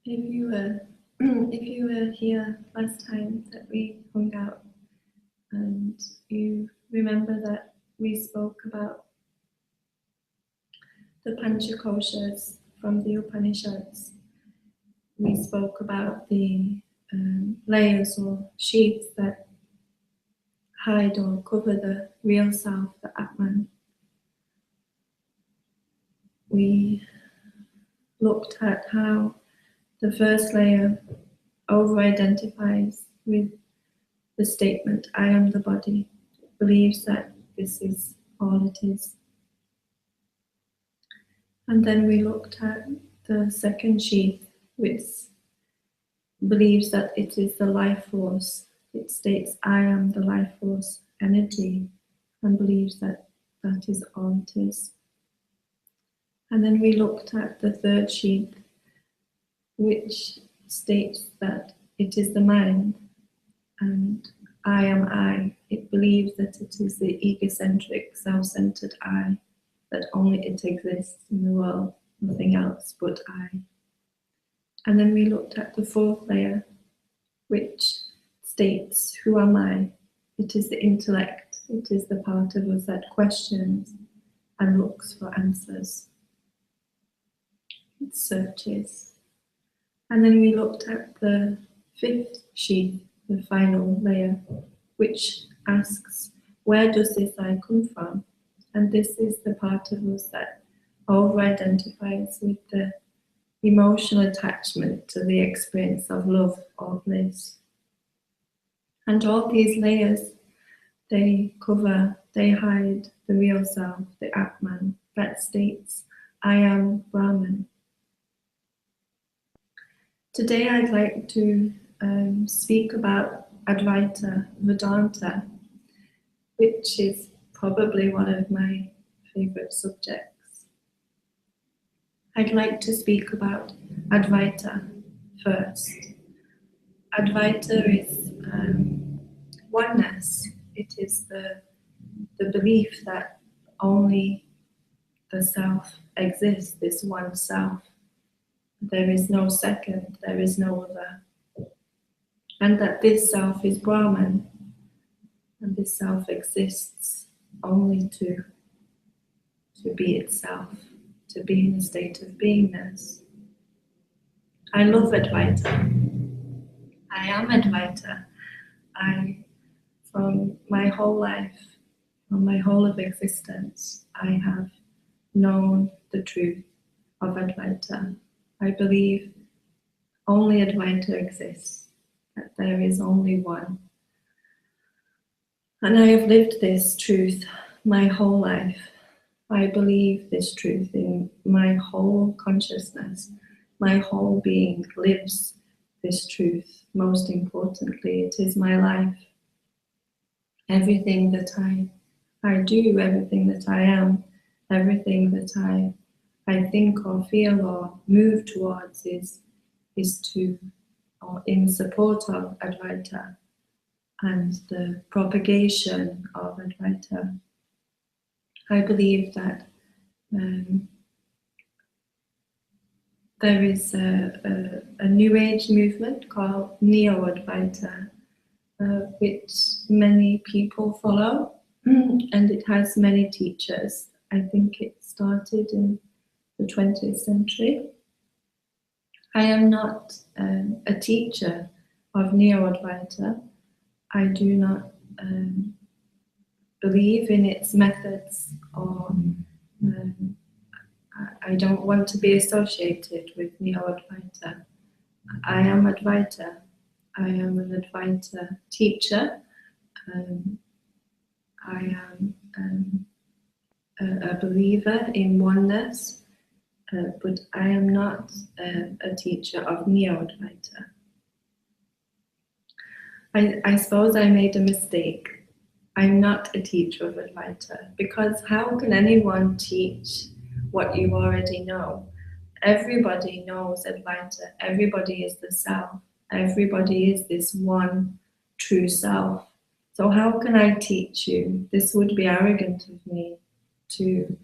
If you were here last time that we hung out, and you remember that we spoke about the Panchakoshas from the Upanishads, we spoke about the layers or sheaths that hide or cover the real self, the Atman. We looked at how the first layer over-identifies with the statement, I am the body, believes that this is all it is. And then we looked at the second sheath, which believes that it is the life force. It states, I am the life force energy, and believes that that is all it is. And then we looked at the third sheath, which states that it is the mind, and I am I. It believes that it is the egocentric, self-centered I, that only it exists in the world, nothing else but I. And then we looked at the fourth layer, which states, who am I? It is the intellect, it is the part of us that questions and looks for answers. It searches. And then we looked at the fifth sheath, the final layer, which asks, where does this I come from? And this is the part of us that over-identifies with the emotional attachment to the experience of love or bliss. And all these layers, they cover, they hide the real self, the Atman, that states, I am Brahman. Today I'd like to speak about Advaita Vedanta, which is probably one of my favorite subjects. I'd like to speak about Advaita first. Advaita is oneness. It is the belief that only the self exists, this one self. There is no second, there is no other. And that this self is Brahman, and this self exists only to be itself, to be in a state of beingness. I love Advaita. I am Advaita. From my whole life, from my whole of existence, I have known the truth of Advaita. I believe only Advaita exists, that there is only one. And I have lived this truth my whole life. I believe this truth in my whole consciousness. My whole being lives this truth. Most importantly, it is my life. Everything that I do, everything that I am, everything that I think or feel or move towards is to, or in support of Advaita and the propagation of Advaita. I believe that there is a New Age movement called Neo-Advaita, which many people follow, and it has many teachers. I think it started in the 20th century. I am not a teacher of Neo-Advaita. I do not believe in its methods, or I don't want to be associated with Neo-Advaita. I am Advaita. I am an Advaita teacher. I am a believer in oneness, but I am not a teacher of Neo-Advaita. I suppose I made a mistake. I'm not a teacher of Advaita, because how can anyone teach what you already know? Everybody knows Advaita. Everybody is the self. Everybody is this one true self. So how can I teach you? This would be arrogant of me to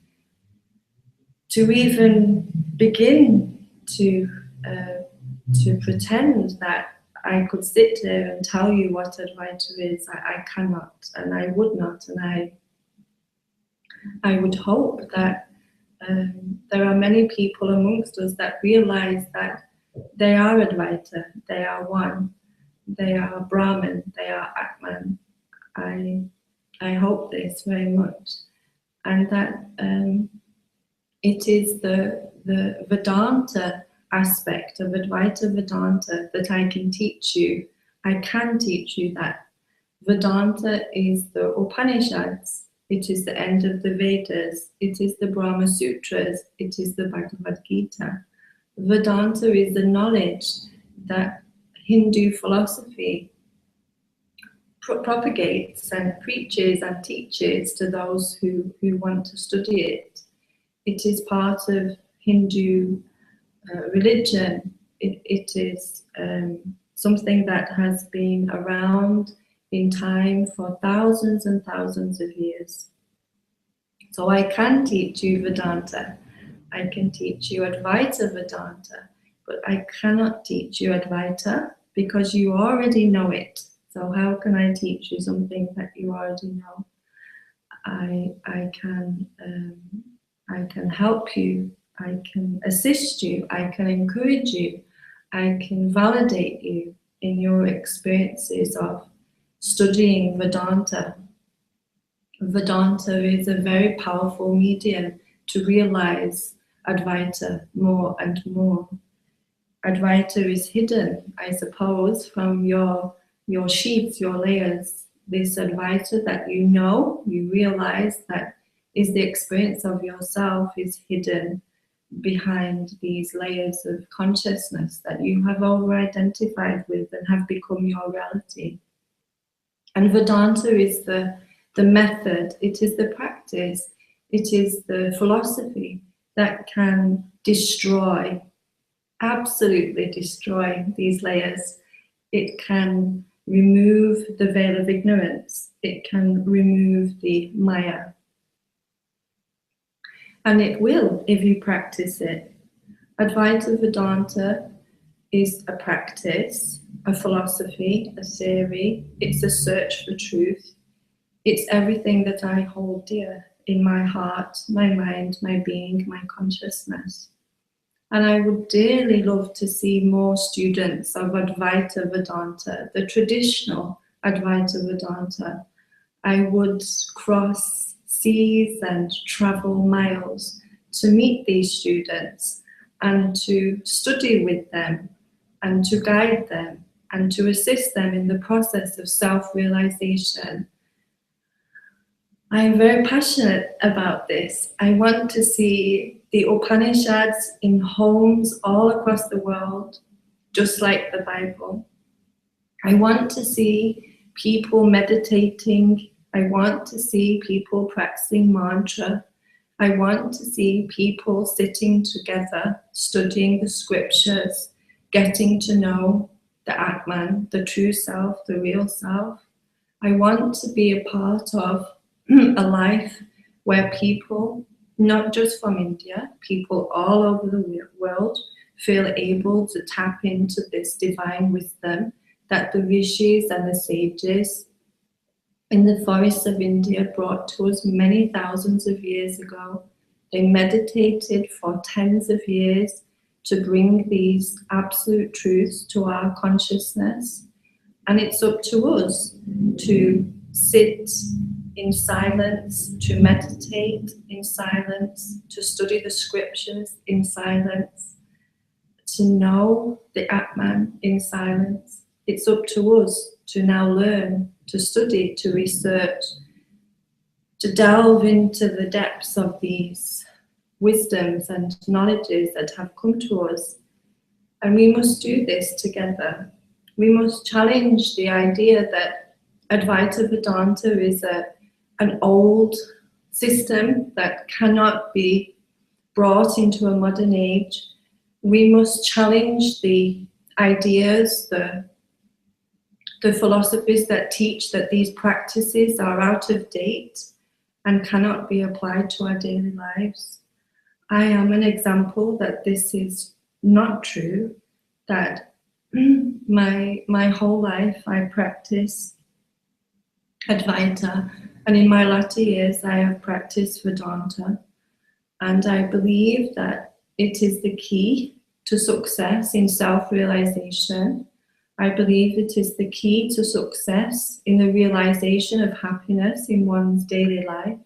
even begin to to pretend that I could sit there and tell you what Advaita is. I cannot, and I would not, and I would hope that there are many people amongst us that realize that they are Advaita, they are one, they are Brahman, they are Atman. I hope this very much, and that it is the Vedanta aspect of Advaita Vedanta that I can teach you. I can teach you that Vedanta is the Upanishads, it is the end of the Vedas, it is the Brahma Sutras, it is the Bhagavad Gita. Vedanta is the knowledge that Hindu philosophy propagates and preaches and teaches to those who want to study it. It is part of Hindu religion. It is something that has been around in time for thousands and thousands of years. So I can teach you Vedanta, I can teach you Advaita Vedanta, but I cannot teach you Advaita because you already know it. So how can I teach you something that you already know? I can help you, I can assist you, I can encourage you, I can validate you in your experiences of studying Vedanta. Vedanta is a very powerful medium to realize Advaita more and more. Advaita is hidden, I suppose, from your sheaths, your layers. This Advaita that you know, you realize that is the experience of yourself is hidden behind these layers of consciousness that you have over-identified with and have become your reality. And Vedanta is the method, it is the practice, it is the philosophy that can destroy, absolutely destroy these layers. It can remove the veil of ignorance, it can remove the Maya. And it will if you practice it. Advaita Vedanta is a practice, a philosophy, a theory. It's a search for truth. It's everything that I hold dear in my heart, my mind, my being, my consciousness. And I would dearly love to see more students of Advaita Vedanta, the traditional Advaita Vedanta. I would cross seas and travel miles to meet these students and to study with them and to guide them and to assist them in the process of self-realization. I am very passionate about this. I want to see the Upanishads in homes all across the world, just like the Bible. I want to see people meditating. I want to see people practicing mantra. I want to see people sitting together, studying the scriptures, getting to know the Atman, the true self, the real self. I want to be a part of a life where people, not just from India, people all over the world feel able to tap into this divine wisdom that the rishis and the sages in the forests of India brought to us many thousands of years ago. They meditated for tens of years to bring these absolute truths to our consciousness. And it's up to us to sit in silence, to meditate in silence, to study the scriptures in silence, to know the Atman in silence. It's up to us to now learn, to study, to research, to delve into the depths of these wisdoms and knowledges that have come to us. And we must do this together. We must challenge the idea that Advaita Vedanta is an old system that cannot be brought into a modern age. We must challenge the ideas, the philosophies that teach that these practices are out of date and cannot be applied to our daily lives. I am an example that this is not true, that my whole life I practice Advaita, and in my latter years I have practiced Vedanta, and I believe that it is the key to success in self-realization. I believe it is the key to success in the realization of happiness in one's daily life.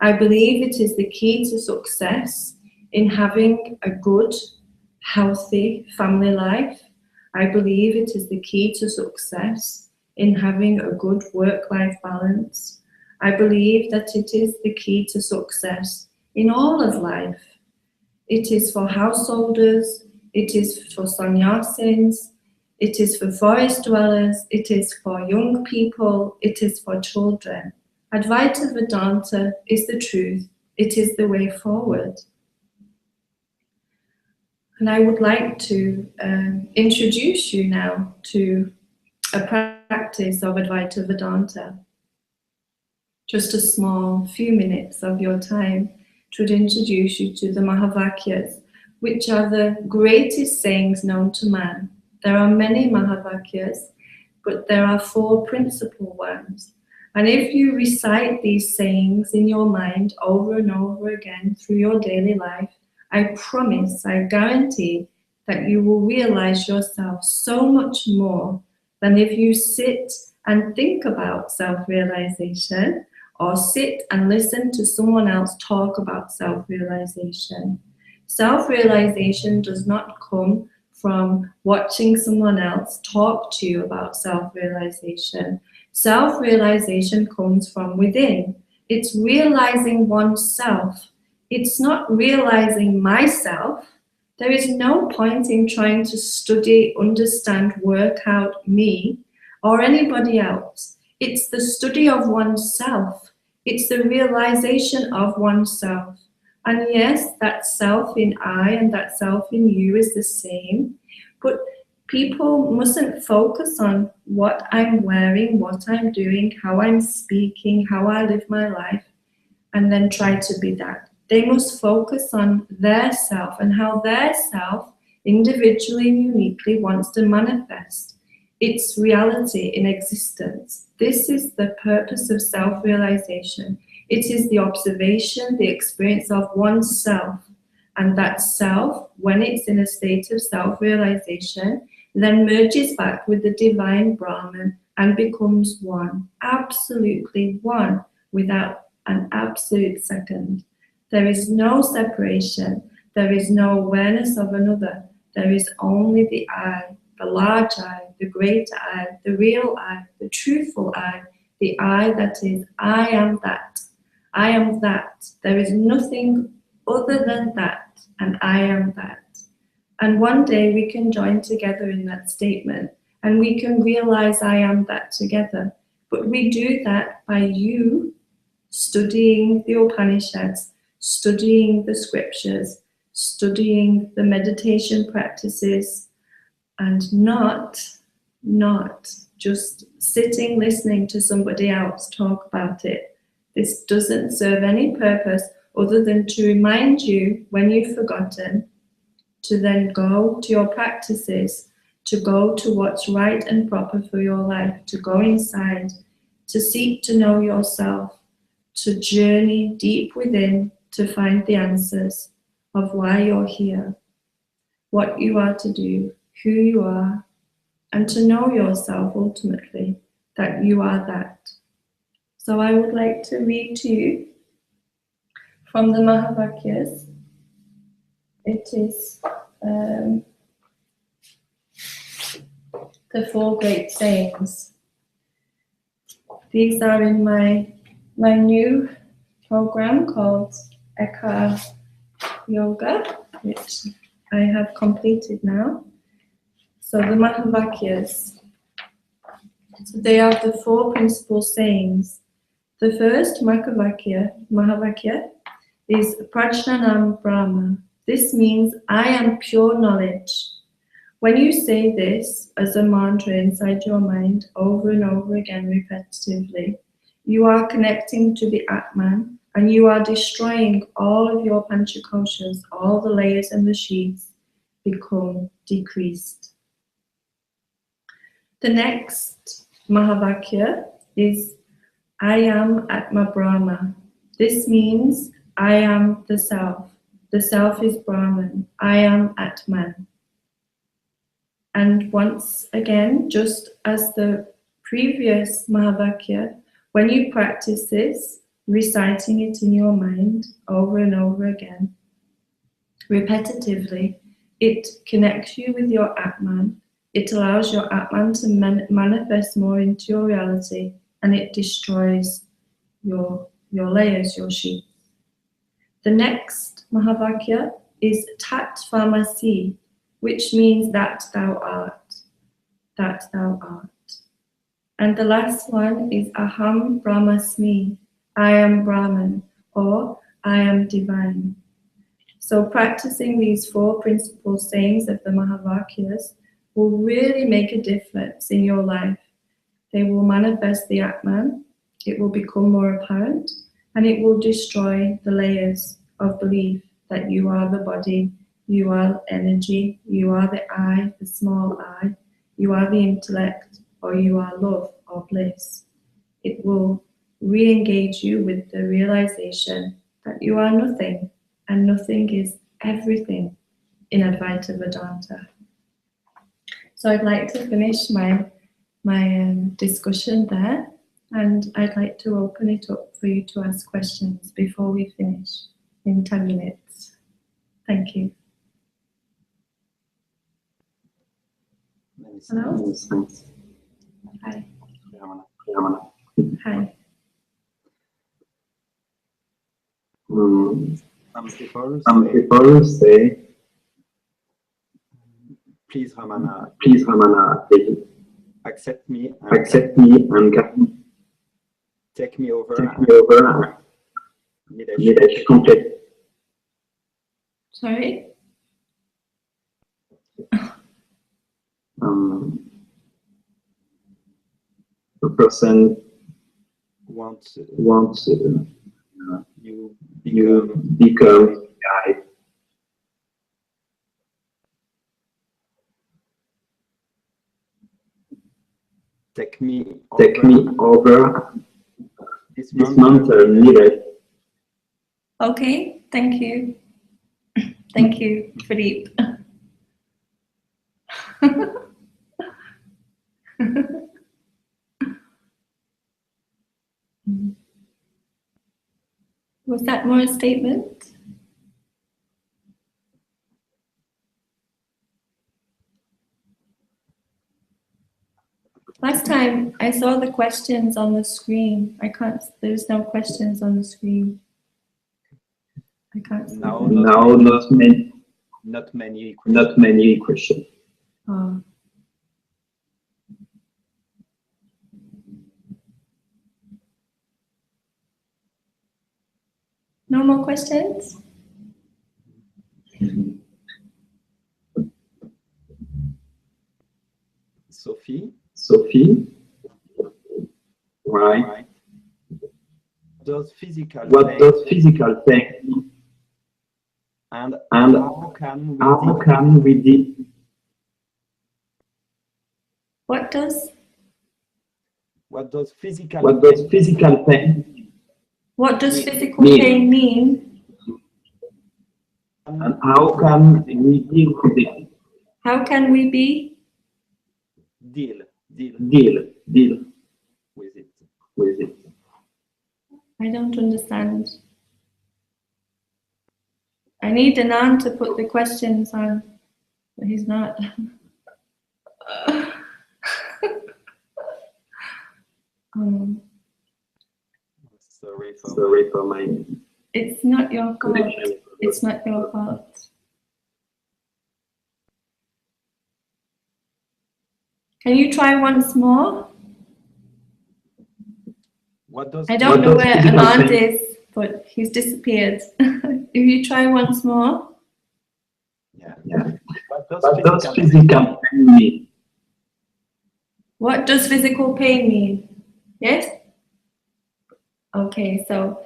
I believe it is the key to success in having a good, healthy family life. I believe it is the key to success in having a good work-life balance. I believe that it is the key to success in all of life. It is for householders, it is for sannyasis, it is for forest dwellers, it is for young people, it is for children. Advaita Vedanta is the truth, it is the way forward. And I would like to introduce you now to a practice of Advaita Vedanta. Just a small few minutes of your time to introduce you to the Mahavakyas, which are the greatest sayings known to man. There are many Mahavakyas, but there are 4 principal ones. And if you recite these sayings in your mind over and over again through your daily life, I promise, I guarantee that you will realize yourself so much more than if you sit and think about self-realization or sit and listen to someone else talk about self-realization. Self-realization does not come from watching someone else talk to you about self-realization. Self-realization comes from within. It's realizing oneself. It's not realizing myself. There is no point in trying to study, understand, work out me or anybody else. It's the study of oneself. It's the realization of oneself. And yes, that self in I and that self in you is the same, but people mustn't focus on what I'm wearing, what I'm doing, how I'm speaking, how I live my life, and then try to be that. They must focus on their self and how their self individually and uniquely wants to manifest its reality in existence. This is the purpose of self-realization. It is the observation, the experience of oneself. And that self, when it's in a state of self-realization, then merges back with the divine Brahman and becomes one, absolutely one, without an absolute second. There is no separation. There is no awareness of another. There is only the I, the large I, the great I, the real I, the truthful I, the I that is, I am that. I am that. There is nothing other than that, and I am that. And one day we can join together in that statement, and we can realize I am that together. But we do that by you studying the Upanishads, studying the scriptures, studying the meditation practices, and not just sitting listening to somebody else talk about it. This doesn't serve any purpose other than to remind you when you've forgotten to then go to your practices, to go to what's right and proper for your life, to go inside, to seek to know yourself, to journey deep within to find the answers of why you're here, what you are to do, who you are, and to know yourself ultimately, that you are that. So I would like to read to you from the Mahavakyas. It is the 4 great sayings. These are in my new program called Eka Yoga, which I have completed now. So the Mahavakyas, they are the 4 principal sayings. The first Mahavakya is Prajnanam Brahma. This means I am pure knowledge. When you say this as a mantra inside your mind over and over again repetitively, you are connecting to the Atman and you are destroying all of your panchakoshas, all the layers and the sheaths become decreased. The next Mahavakya is I am Atma Brahma. This means I am the self. The self is Brahman. I am Atman. And once again, just as the previous Mahavakya, when you practice this, reciting it in your mind over and over again, repetitively, it connects you with your Atman. It allows your Atman to manifest more into your reality, and it destroys your layers, your sheath. The next Mahavakya is Tat Tvamasi, which means that thou art. That thou art. And the last one is Aham Brahmasmi, I am Brahman, or I am divine. So practicing these four principal sayings of the Mahavakyas will really make a difference in your life. They will manifest the Atman, it will become more apparent, and it will destroy the layers of belief that you are the body, you are energy, you are the I, the small I, you are the intellect, or you are love or bliss. It will re-engage you with the realization that you are nothing, and nothing is everything in Advaita Vedanta. So I'd like to finish my discussion there, and I'd like to open it up for you to ask questions before we finish in 10 minutes. Thank you. Hello? Hi. Hi. Some people say, please Ramana Devi, accept me and take me over Nilesh complete. Sorry? The person wants you become guide. Take me over this mountain needed. Okay, thank you. Thank you, Philippe. Was that more a statement? Last time I saw the questions on the screen. There's no questions on the screen. I can't see now them. Not many questions. Oh. No more questions? Sophie, right? What does physical pain mean? And how can we deal? What does physical pain mean? What does physical pain mean? And how can we deal with it? How can we be? Deal with it. I don't understand. I need Anand to put the questions on, but he's not. Sorry for my. It's not your fault. It's not your fault. Can you try once more? I don't know where Anand is, but he's disappeared. If you try once more. Yeah. What does physical pain mean? What does physical pain mean? Yes? Okay, so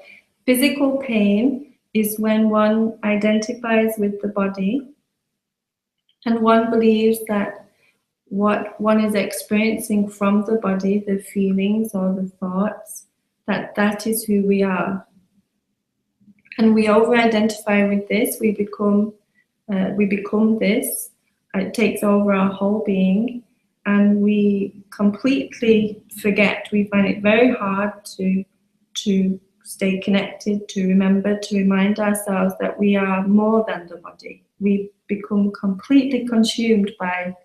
physical pain is when one identifies with the body and one believes that what one is experiencing from the body, the feelings or the thoughts, that is who we are. And we over-identify with this, we become this, it takes over our whole being, and we completely forget. We find it very hard to stay connected, to remember, to remind ourselves that we are more than the body. We become completely consumed by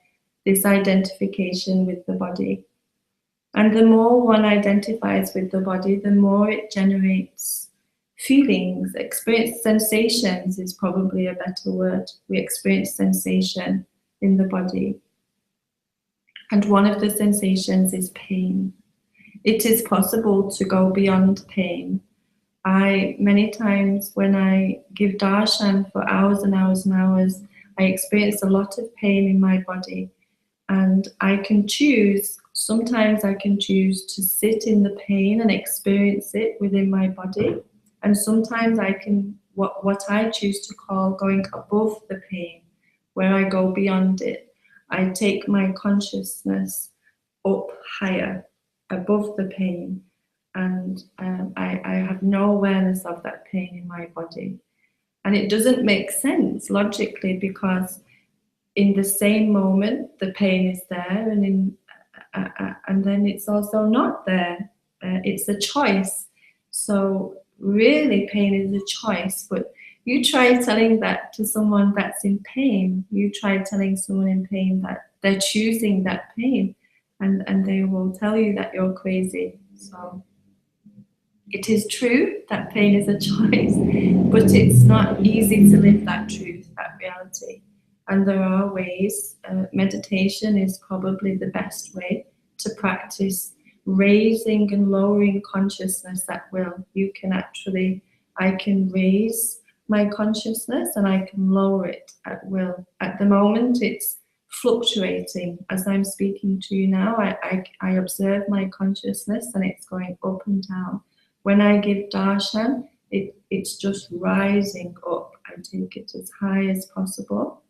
this identification with the body. And the more one identifies with the body, the more it generates feelings, experience sensations is probably a better word. We experience sensation in the body. And one of the sensations is pain. It is possible to go beyond pain. Many times when I give darshan for hours and hours and hours, I experience a lot of pain in my body. And I can choose, sometimes I can choose to sit in the pain and experience it within my body. And sometimes I can, what I choose to call going above the pain, where I go beyond it. I take my consciousness up higher, above the pain. And I have no awareness of that pain in my body. And it doesn't make sense logically, because in the same moment the pain is there, and then it's also not there. It's a choice. So really pain is a choice. But you try telling that to someone that's in pain, you try telling someone in pain that they're choosing that pain, and they will tell you that you're crazy. So it is true that pain is a choice, but it's not easy to live that truth, that reality. And there are ways. Meditation is probably the best way to practice raising and lowering consciousness at will. You can actually, I can raise my consciousness and I can lower it at will. At the moment, it's fluctuating. As I'm speaking to you now, I observe my consciousness and it's going up and down. When I give darshan, it's just rising up. I take it as high as possible.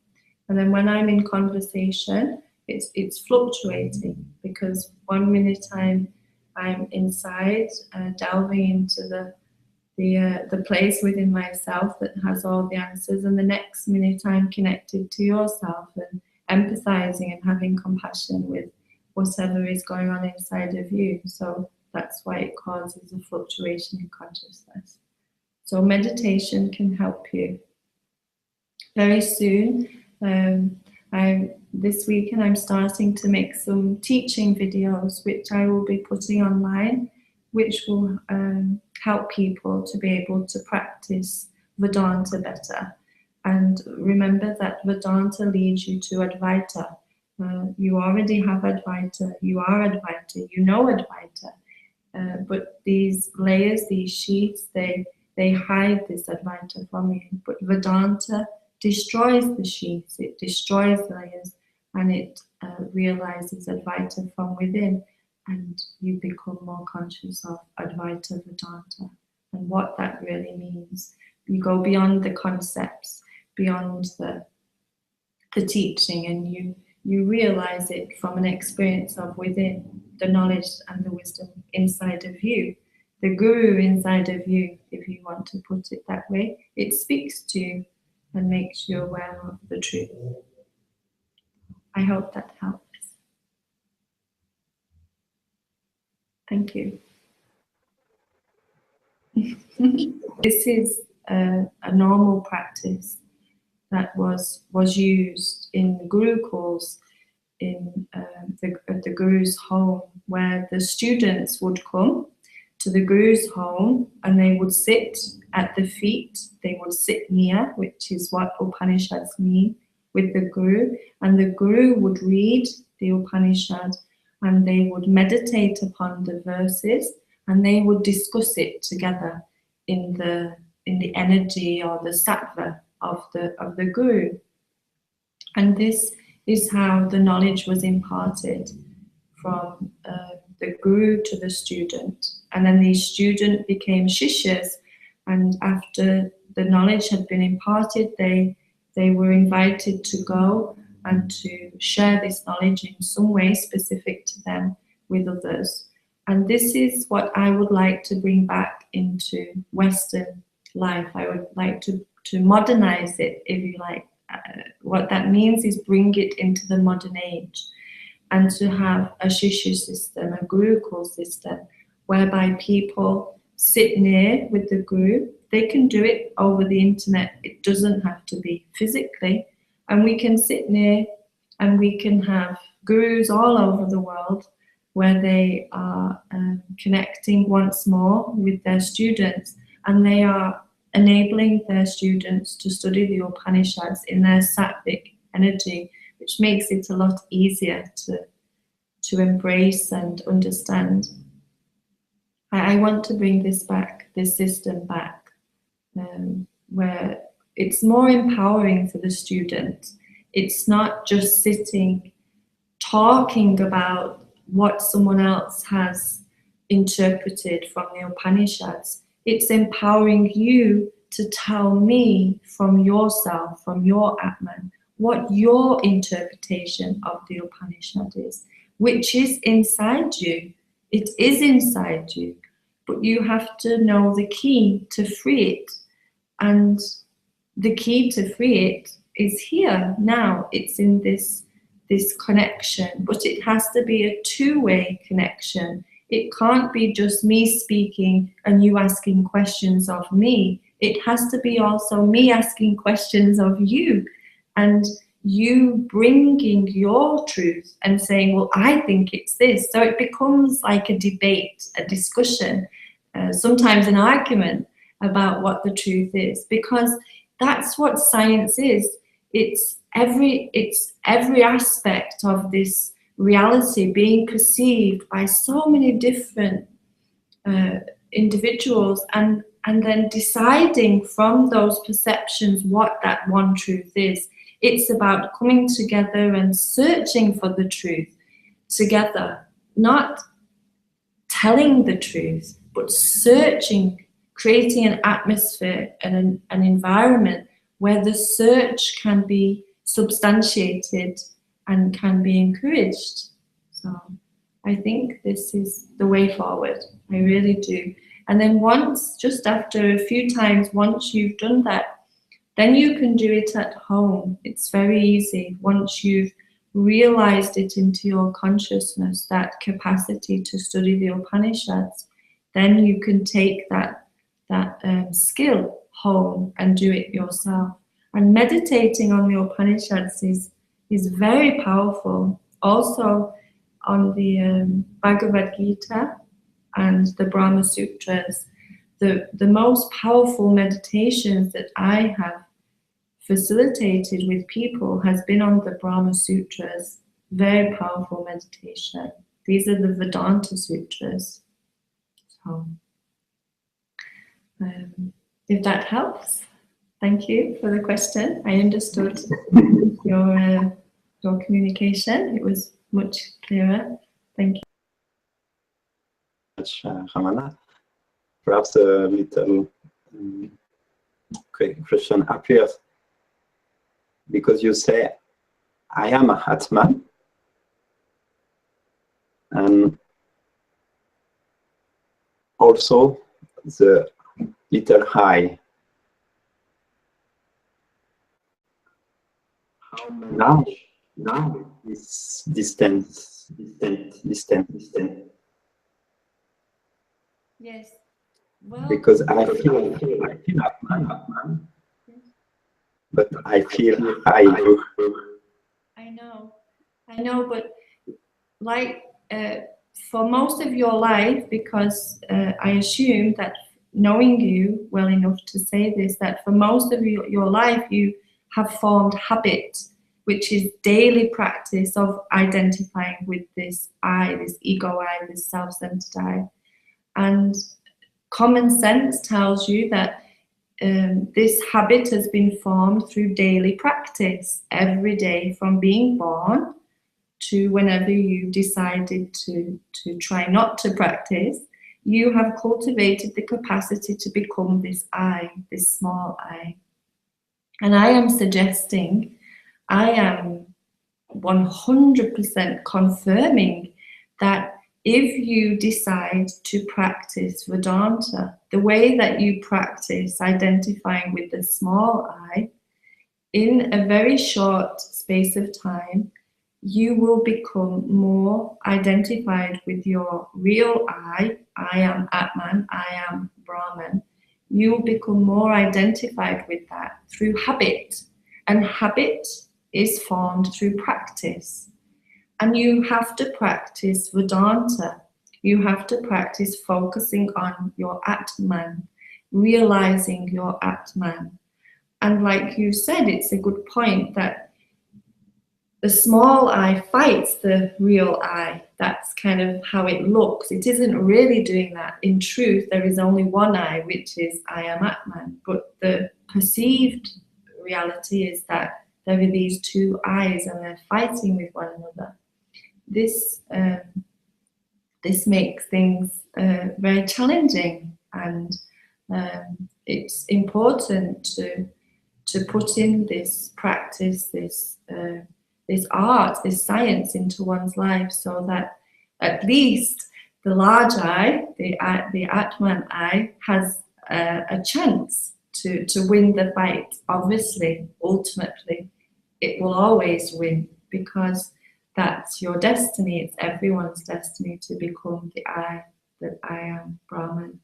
And then when I'm in conversation, it's fluctuating, because 1 minute I'm inside, delving into the place within myself that has all the answers, and the next minute I'm connected to yourself and empathizing and having compassion with whatever is going on inside of you. So that's why it causes a fluctuation in consciousness. So meditation can help you. Very soon, this weekend I'm starting to make some teaching videos which I will be putting online, which will help people to be able to practice Vedanta better. And remember that Vedanta leads you to Advaita. You already have Advaita, you are Advaita, you know Advaita. But these layers, these sheets, they hide this Advaita from you. But Vedanta destroys the sheets, it destroys the layers, and it realizes Advaita from within, and you become more conscious of Advaita Vedanta and what that really means. You go beyond the concepts, beyond the teaching, and you realize it from an experience of within, the knowledge and the wisdom inside of you, the guru inside of you, if you want to put it that way. It speaks to you and makes you aware of the truth. I hope that helps. Thank you. This is a normal practice that was used in gurukuls, in the guru's home, where the students would come to the guru's home and they would sit at the feet, they would sit near, which is what Upanishads mean, with the guru, and the guru would read the Upanishad and they would meditate upon the verses and they would discuss it together in the energy or the sattva of the guru. And this is how the knowledge was imparted from the guru to the student. And then the student became shishyas, and after the knowledge had been imparted, they were invited to go and to share this knowledge in some way specific to them with others. And this is what I would like to bring back into Western life. I would like to modernize it, if you like. What that means is bring it into the modern age, and to have a Shishya system, a Gurukul system, whereby people sit near with the Guru. They can do it over the internet. It doesn't have to be physically. And we can sit near and we can have Gurus all over the world where they are connecting once more with their students, and they are enabling their students to study the Upanishads in their sattvic energy, which makes it a lot easier to embrace and understand. I want to bring this back, this system back, where it's more empowering for the student. It's not just sitting, talking about what someone else has interpreted from the Upanishads. It's empowering you to tell me from yourself, from your Atman, what your interpretation of the Upanishad is, which is inside you. It is inside you, but you have to know the key to free it. And the key to free it is here, now. It's in this connection, but it has to be a two-way connection. It can't be just me speaking and you asking questions of me. It has to be also me asking questions of you, and you bringing your truth and saying, well, I think it's this. So it becomes like a debate, a discussion, sometimes an argument about what the truth is, because that's what science is. It's every aspect of this reality being perceived by so many different individuals, and then deciding from those perceptions what that one truth is. It's about coming together and searching for the truth together, not telling the truth, but searching, creating an atmosphere and an environment where the search can be substantiated and can be encouraged. So I think this is the way forward. I really do. And then once, just after a few times, once you've done that, then you can do it at home. It's very easy. Once you've realized it into your consciousness, that capacity to study the Upanishads, then you can take that skill home and do it yourself. And meditating on the Upanishads is very powerful. Also on the Bhagavad Gita and the Brahma Sutras, the most powerful meditations that I have facilitated with people has been on the Brahma Sutras. Very powerful meditation. These are the Vedanta Sutras. So, if that helps, thank you for the question. I understood your communication. It was much clearer. Thank you. Much, Ramana. Perhaps a little quick question appears because you say, I am a Atman, and also the little I. Now it's distant. Yes. Well, because I feel Atman, but I feel I do. I know, but like for most of your life, because I assume that, knowing you well enough to say this, that for most of your life you have formed habit, which is daily practice of identifying with this I, this ego I, this self-centered I. And common sense tells you that this habit has been formed through daily practice, every day from being born to whenever you decided to try not to practice. You have cultivated the capacity to become this I, this small I. And I am suggesting, I am 100% confirming that if you decide to practice Vedanta, the way that you practice identifying with the small I, in a very short space of time, you will become more identified with your real I am Atman, I am Brahman. You will become more identified with that through habit. And habit is formed through practice. And you have to practice Vedanta. You have to practice focusing on your Atman, realizing your Atman. And like you said, it's a good point that the small I fights the real I. That's kind of how it looks. It isn't really doing that. In truth, there is only one I, which is I am Atman. But the perceived reality is that there are these two I's and they're fighting with one another. This makes things very challenging, and it's important to put in this practice, this art, this science into one's life, so that at least the large I, the Atman I, has a chance to win the fight. Obviously, ultimately, it will always win, because that's your destiny. It's everyone's destiny to become the I, that I am Brahman.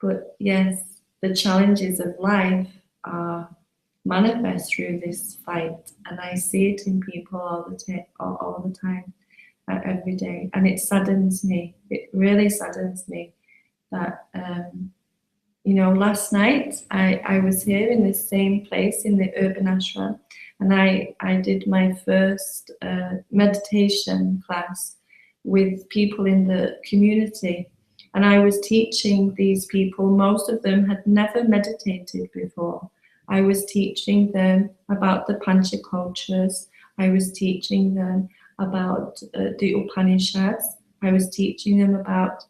But yes, the challenges of life are manifest through this fight, and I see it in people all the time, every day, and it saddens me. It really saddens me that last night I was here in this same place in the urban ashram, and I did my first meditation class with people in the community, and I was teaching these people. Most of them had never meditated before. I was teaching them about the Panchakoshas. I was teaching them about the Upanishads. I was teaching them about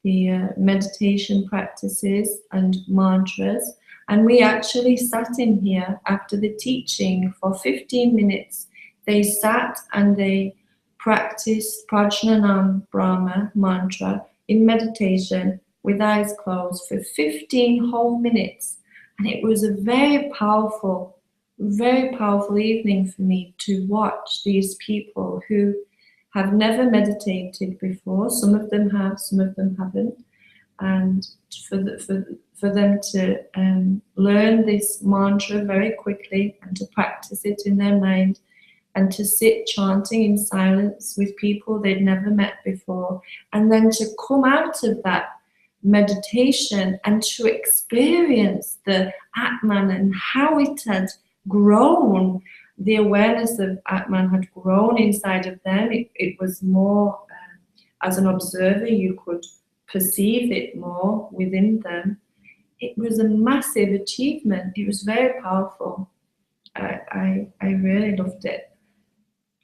the meditation practices and mantras. And we actually sat in here after the teaching for 15 minutes. They sat and they practiced Prajnanam Brahma mantra in meditation with eyes closed for 15 whole minutes. And it was a very powerful evening for me to watch these people who have never meditated before. Some of them have, some of them haven't. And for them to learn this mantra very quickly and to practice it in their mind, and to sit chanting in silence with people they'd never met before, and then to come out of that meditation and to experience the Atman and how it had grown. The awareness of Atman had grown inside of them. It was more, as an observer, you could perceive it more within them. It was a massive achievement. It was very powerful. I really loved it.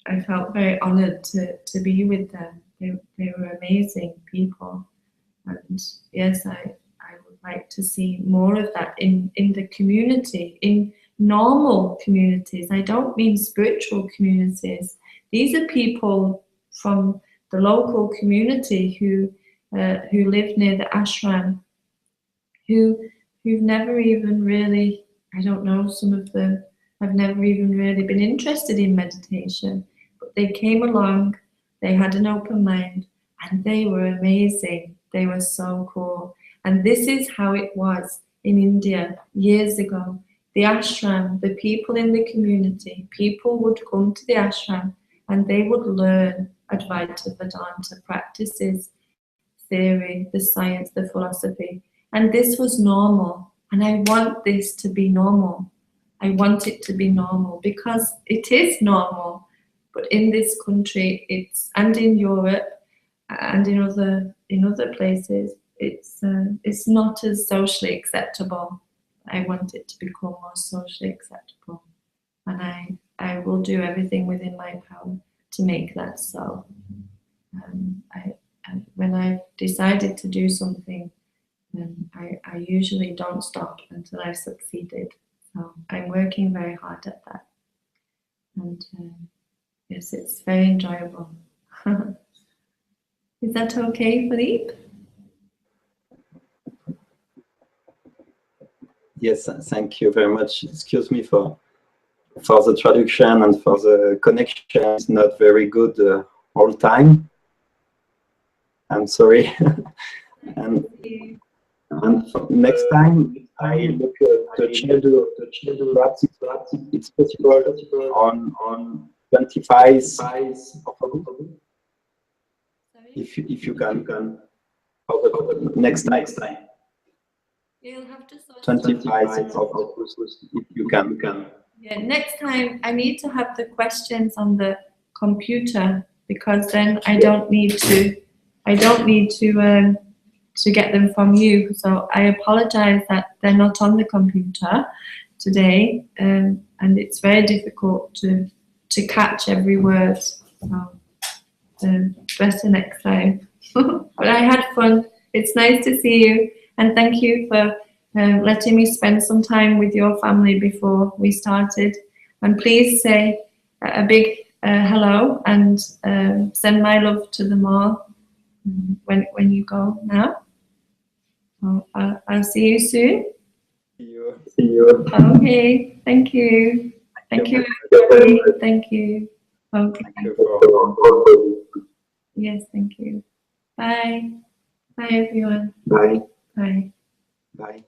I felt very honored to be with them. They were amazing people. And yes, I would like to see more of that in the community, in normal communities. I don't mean spiritual communities. These are people from the local community who live near the ashram, who've never even really, I don't know, some of them have never even really been interested in meditation. But they came along, they had an open mind, and they were amazing. They were so cool. And this is how it was in India years ago. The ashram, the people in the community, people would come to the ashram and they would learn Advaita Vedanta practices, theory, the science, the philosophy. And this was normal. And I want this to be normal. I want it to be normal because it is normal. But in this country, and in Europe, and in other places, it's not as socially acceptable. I want it to become more socially acceptable, and I will do everything within my power to make that so. When I've decided to do something, I usually don't stop until I've succeeded. So I'm working very hard at that, and Yes, it's very enjoyable. Is that okay, Philippe? Yes, thank you very much. Excuse me for the traduction and for the connection. It's not very good all time. I'm sorry. and for next time, I look at the schedule. Perhaps it's possible on 25 of August. If you can. Next time. You'll have to sort 25 of August, if you can. Yeah, next time I need to have the questions on the computer, because then I don't need to get them from you. So I apologize that they're not on the computer today, and it's very difficult to catch every word. So better next time. But I had fun. It's nice to see you, and thank you for letting me spend some time with your family before we started. And please say a big hello and send my love to them all when you go now. So I'll see you soon. See you. Okay, thank you. Thank you. Thank you. Okay. Thank you for Yes, thank you. Bye. Bye, everyone. Bye. Bye. Bye.